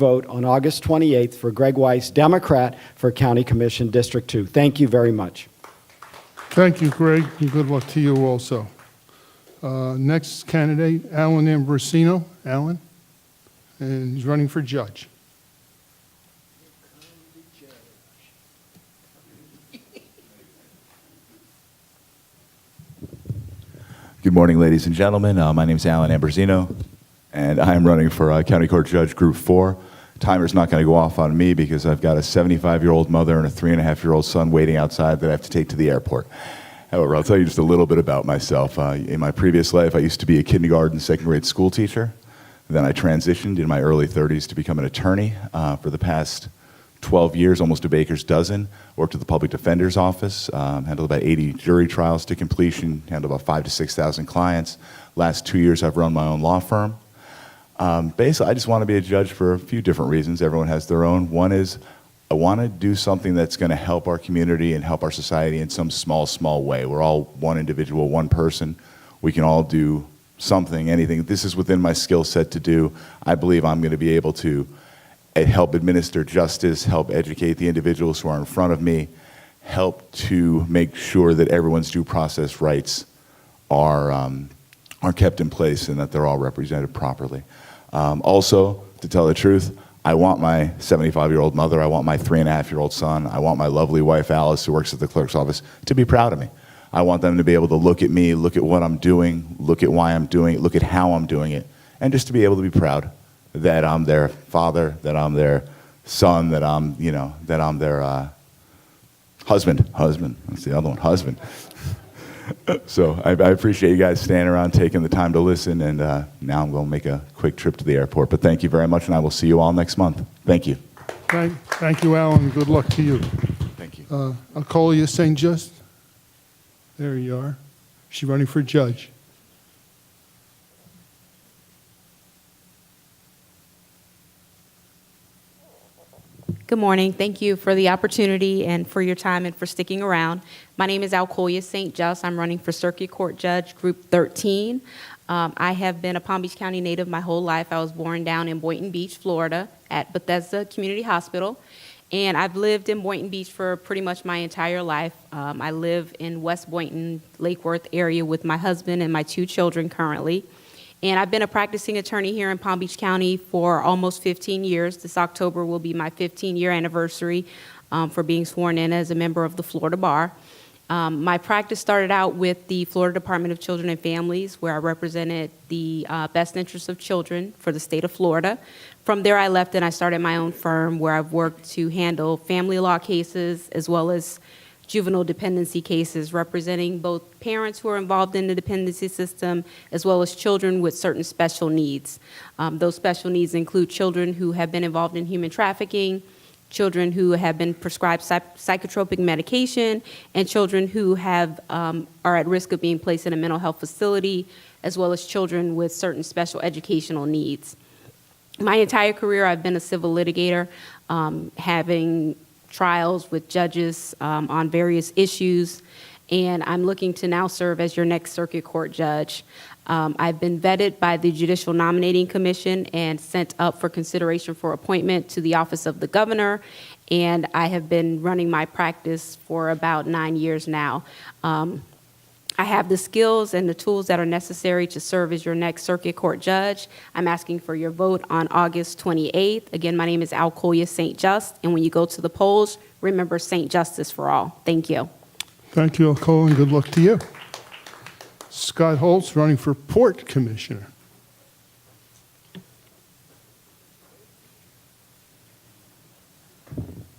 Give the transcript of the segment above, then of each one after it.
vote on August 28th for Greg Weiss, Democrat, for County Commission District 2. Thank you very much. Thank you, Greg, and good luck to you also. Next candidate, Alan Ambrosino. Alan, and he's running for judge. Good morning, ladies and gentlemen. My name is Alan Ambrosino, and I am running for County Court Judge Group 4. Timer's not going to go off on me because I've got a 75-year-old mother and a 3.5-year-old son waiting outside that I have to take to the airport. However, I'll tell you just a little bit about myself. In my previous life, I used to be a kindergarten, second-grade school teacher. Then I transitioned in my early 30s to become an attorney. For the past 12 years, almost a baker's dozen. Worked at the Public Defender's Office, handled about 80 jury trials to completion, handled about 5,000 to 6,000 clients. Last 2 years, I've run my own law firm. Basically, I just want to be a judge for a few different reasons. Everyone has their own. One is I want to do something that's going to help our community and help our society in some small way. We're all one individual, one person. We can all do something, anything. This is within my skill set to do. I believe I'm going to be able to help administer justice, help educate the individuals who are in front of me, help to make sure that everyone's due process rights are kept in place and that they're all represented properly. Also, to tell the truth, I want my 75-year-old mother, I want my 3.5-year-old son, I want my lovely wife Alice, who works at the clerk's office, to be proud of me. I want them to be able to look at me, look at what I'm doing, look at why I'm doing it, look at how I'm doing it, and just to be able to be proud that I'm their father, that I'm their son, that I'm, that I'm their husband, that's the other one, husband. So I appreciate you guys staying around, taking the time to listen, and now I'm going to make a quick trip to the airport. But thank you very much, and I will see you all next month. Thank you. Thank you, Alan. Good luck to you. Thank you. Alcolia St. Just. There you are. She's running for judge. Good morning. Thank you for the opportunity and for your time and for sticking around. My name is Alcolia St. Just. I'm running for Circuit Court Judge Group 13. I have been a Palm Beach County native my whole life. I was born down in Boynton Beach, Florida, at Bethesda Community Hospital. And I've lived in Boynton Beach for pretty much my entire life. I live in West Boynton, Lake Worth area with my husband and my 2 children currently. And I've been a practicing attorney here in Palm Beach County for almost 15 years. This October will be my 15-year anniversary for being sworn in as a member of the Florida Bar. My practice started out with the Florida Department of Children and Families, where I represented the best interests of children for the state of Florida. From there, I left and I started my own firm where I've worked to handle family law cases as well as juvenile dependency cases, representing both parents who are involved in the dependency system as well as children with certain special needs. Those special needs include children who have been involved in human trafficking, children who have been prescribed psychotropic medication, and children who are at risk of being placed in a mental health facility, as well as children with certain special educational needs. My entire career, I've been a civil litigator, having trials with judges on various issues, and I'm looking to now serve as your next circuit court judge. I've been vetted by the Judicial Nominating Commission and sent up for consideration for appointment to the office of the governor, and I have been running my practice for about 9 years now. I have the skills and the tools that are necessary to serve as your next circuit court judge. I'm asking for your vote on August 28th. Again, my name is Alcolia St. Just, and when you go to the polls, remember St. Justice for all. Thank you. Thank you, Alcoa, and good luck to you. Scott Holtz running for Port Commissioner.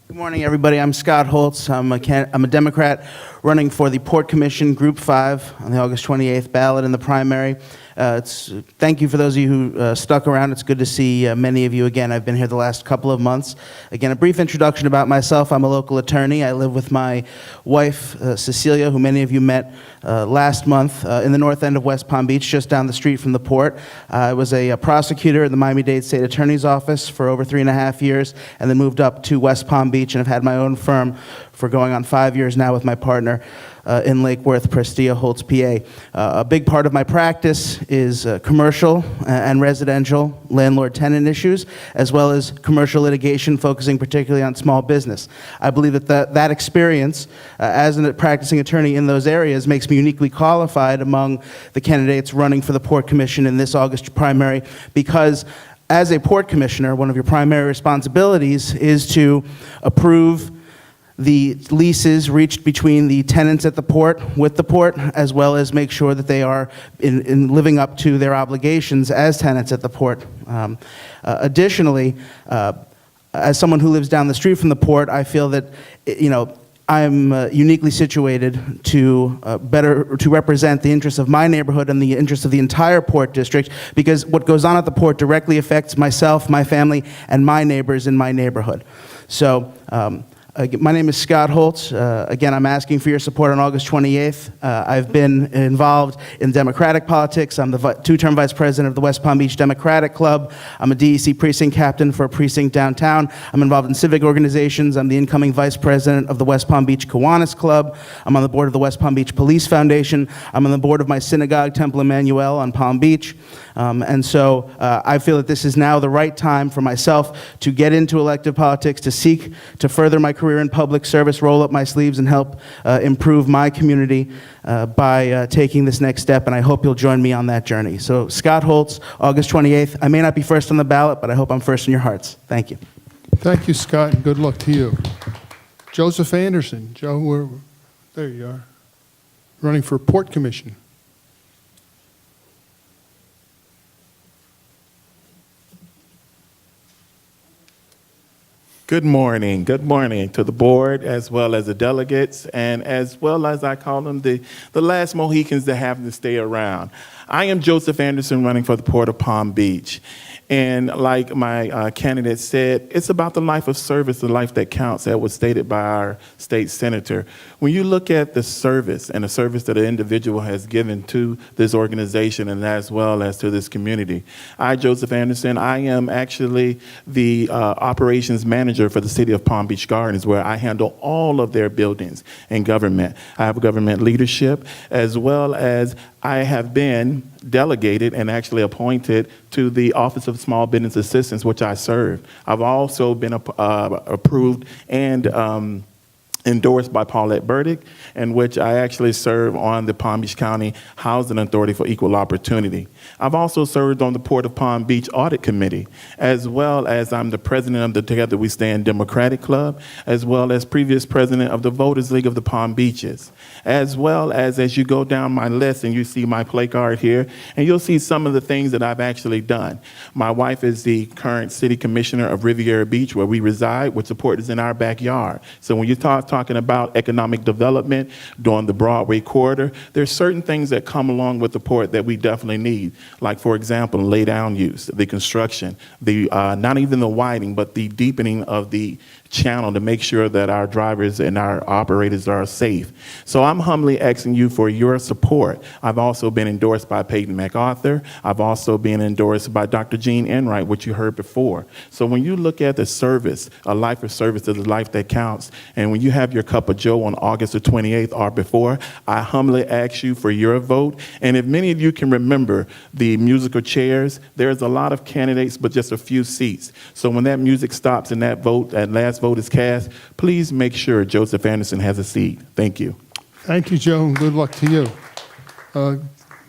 Good morning, everybody. I'm Scott Holtz. I'm a Democrat running for the Port Commission Group 5 on the August 28th ballot in the primary. Thank you for those of you who stuck around. It's good to see many of you again. I've been here the last couple of months. Again, a brief introduction about myself. I'm a local attorney. I live with my wife, Cecilia, who many of you met last month in the north end of West Palm Beach, just down the street from the port. I was a prosecutor in the Miami-Dade State Attorney's Office for over 3.5 years, and then moved up to West Palm Beach and have had my own firm for going on 5 years now with my partner. in Lake Worth, Prestea, Holtz, PA. A big part of my practice is commercial and residential landlord-tenant issues, as well as commercial litigation focusing particularly on small business. I believe that experience as a practicing attorney in those areas makes me uniquely qualified among the candidates running for the Port Commission in this August primary, because as a Port Commissioner, one of your primary responsibilities is to approve the leases reached between the tenants at the port with the port, as well as make sure that they are in living up to their obligations as tenants at the port. Additionally, as someone who lives down the street from the port, I feel that, I'm uniquely situated to represent the interests of my neighborhood and the interests of the entire Port District, because what goes on at the port directly affects myself, my family, and my neighbors in my neighborhood. So, my name is Scott Holtz. Again, I'm asking for your support on August 28th. I've been involved in Democratic politics. I'm the two-term vice president of the West Palm Beach Democratic Club. I'm a DEC precinct captain for a precinct downtown. I'm involved in civic organizations. I'm the incoming vice president of the West Palm Beach Kiwanis Club. I'm on the board of the West Palm Beach Police Foundation. I'm on the board of my synagogue, Temple Emmanuel, on Palm Beach. And so I feel that this is now the right time for myself to get into elective politics, to seek to further my career in public service, roll up my sleeves, and help improve my community by taking this next step. And I hope you'll join me on that journey. So Scott Holtz, August 28th. I may not be first on the ballot, but I hope I'm first in your hearts. Thank you. Thank you, Scott, and good luck to you. Joseph Anderson. Joe, there you are, running for Port Commission. Good morning. Good morning to the board, as well as the delegates, and as well as I call them the last Mohicans that have to stay around. I am Joseph Anderson, running for the Port of Palm Beach. And like my candidate said, it's about the life of service, the life that counts, that was stated by our state senator. When you look at the service and the service that an individual has given to this organization and as well as to this community, I, Joseph Anderson, I am actually the operations manager for the city of Palm Beach Gardens, where I handle all of their buildings and government. I have government leadership, as well as I have been delegated and actually appointed to the Office of Small Business Assistance, which I serve. I've also been approved and endorsed by Paulette Burdick, in which I actually serve on the Palm Beach County Housing Authority for Equal Opportunity. I've also served on the Port of Palm Beach Audit Committee, as well as I'm the president of the Together We Stand Democratic Club, as well as previous president of the Voters League of the Palm Beaches, as well as you go down my list and you see my placard here, and you'll see some of the things that I've actually done. My wife is the current city commissioner of Riviera Beach, where we reside, which the port is in our backyard. So when you talking about economic development during the Broadway corridor, there's certain things that come along with the port that we definitely need. Like, for example, lay down use, the construction, the not even the widening, but the deepening of the channel to make sure that our drivers and our operators are safe. So I'm humbly asking you for your support. I've also been endorsed by Peyton MacArthur. I've also been endorsed by Dr. Gene Enright, which you heard before. So when you look at the service, a life of service is a life that counts. And when you have your cup of joe on August the 28th or before, I humbly ask you for your vote. And if many of you can remember the musical chairs, there's a lot of candidates, but just a few seats. So when that music stops and that last vote is cast, please make sure Joseph Anderson has a seat. Thank you. Thank you, Joe, and good luck to you.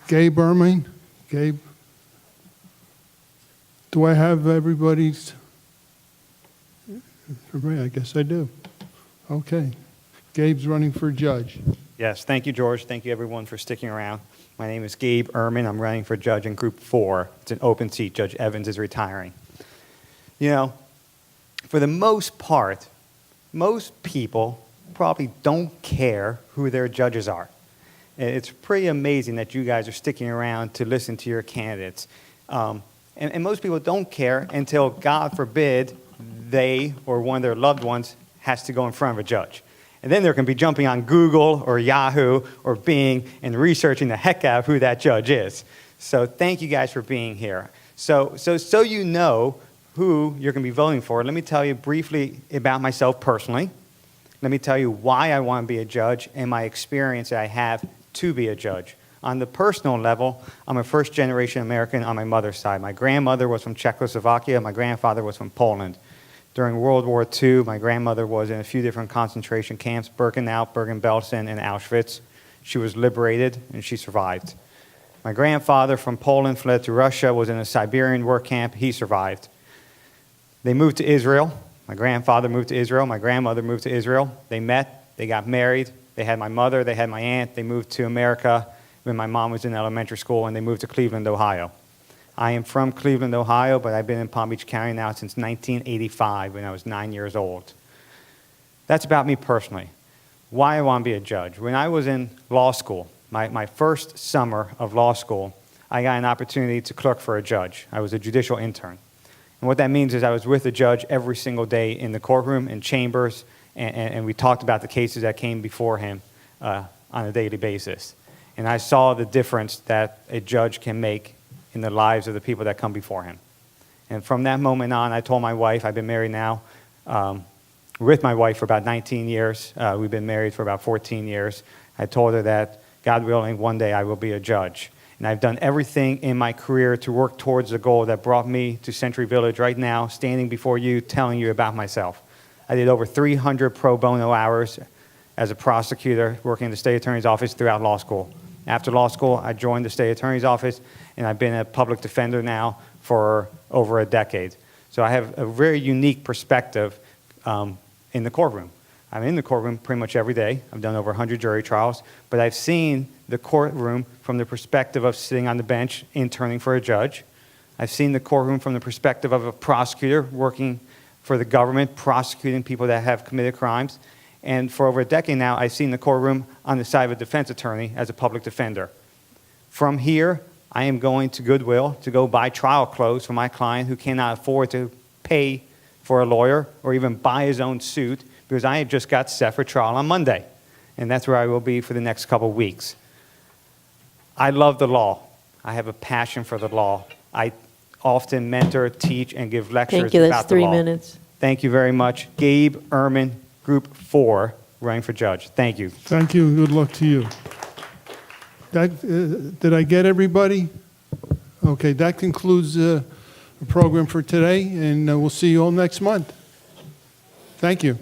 Gabe Ermine. Gabe, do I have everybody's? I guess I do. Okay. Gabe's running for judge. Yes, thank you, George. Thank you, everyone, for sticking around. My name is Gabe Ermine. I'm running for judge in Group 4. It's an open seat. Judge Evans is retiring. You know, for the most part, most people probably don't care who their judges are. It's pretty amazing that you guys are sticking around to listen to your candidates. And most people don't care until, God forbid, they or one of their loved ones has to go in front of a judge. And then they're going to be jumping on Google or Yahoo or Bing and researching the heck out of who that judge is. So thank you guys for being here. So you know who you're going to be voting for, let me tell you briefly about myself personally. let me tell you why I want to be a judge and my experience that I have to be a judge. On the personal level, I'm a first-generation American on my mother's side. My grandmother was from Czechoslovakia. My grandfather was from Poland. During World War II, my grandmother was in a few different concentration camps, Birkenau, Bergen-Belsen, and Auschwitz. She was liberated, and she survived. My grandfather from Poland fled to Russia, was in a Siberian work camp. He survived. They moved to Israel. My grandfather moved to Israel. My grandmother moved to Israel. They met. They got married. They had my mother. They had my aunt. They moved to America when my mom was in elementary school, and they moved to Cleveland, Ohio. I am from Cleveland, Ohio, but I've been in Palm Beach County now since 1985 when I was 9 years old. That's about me personally. Why I want to be a judge. When I was in law school, my first summer of law school, I got an opportunity to clerk for a judge. I was a judicial intern. And what that means is I was with the judge every single day in the courtroom, in chambers, and we talked about the cases that came before him on a daily basis. And I saw the difference that a judge can make in the lives of the people that come before him. And from that moment on, I told my wife, I've been married now with my wife for about 19 years. We've been married for about 14 years. I told her that, God willing, one day I will be a judge. And I've done everything in my career to work towards the goal that brought me to Century Village right now, standing before you, telling you about myself. I did over 300 pro bono hours as a prosecutor working in the state attorney's office throughout law school. After law school, I joined the state attorney's office, and I've been a public defender now for over a decade. So I have a very unique perspective in the courtroom. I'm in the courtroom pretty much every day. I've done over 100 jury trials, but I've seen the courtroom from the perspective of sitting on the bench, interning for a judge. I've seen the courtroom from the perspective of a prosecutor working for the government, prosecuting people that have committed crimes. And for over a decade now, I've seen the courtroom on the side of a defense attorney as a public defender. From here, I am going to Goodwill to go buy trial clothes for my client who cannot afford to pay for a lawyer or even buy his own suit because I just got set for trial on Monday. And that's where I will be for the next couple of weeks. I love the law. I have a passion for the law. I often mentor, teach, and give lectures Thank you. about That's the law. 3 minutes. Thank you very much. Gabe Ehrman, Group 4, running for judge. Thank you. Thank you, and good luck to you. Did I get everybody? Okay, that concludes the program for today, and we'll see you all next month. Thank you.